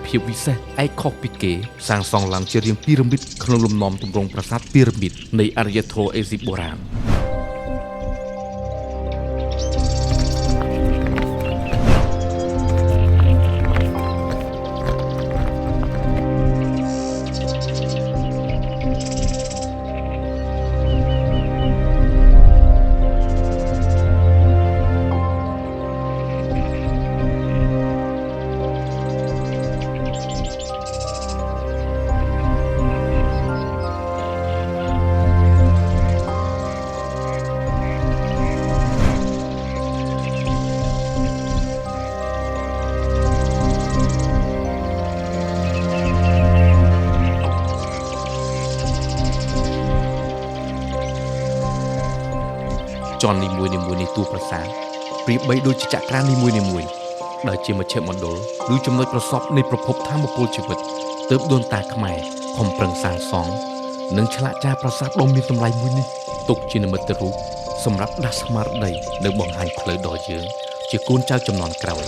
ភាពវិសេសឯកខុសពីគេសាងសង់ឡើងជារាងពីរ៉ាមីតក្នុងលំនាំទម្រង់ប្រាសាទពីរ៉ាមីតនៃអរិយធម៌អេស៊ីបបុរាណជាន់នីមួយៗនៃតួប្រាសាទប្រៀបបីដូចជាចក្រាននីមួយៗដែលជាមជ្ឈមណ្ឌលឬចំណុចប្រសពនៃប្រភពធម៌ពលជីវិតទើបដូនតាខ្មែរខំប្រឹងសាងសង់និងឆ្លាក់ចារប្រាសាទដ៏មានតម្លៃមួយនេះទុកជានិមិត្តរូបសម្រាប់ដាស់ស្មារតីនិងបង្ហាញផ្លូវដល់យើងជាកូនចៅជំនាន់ក្រោយ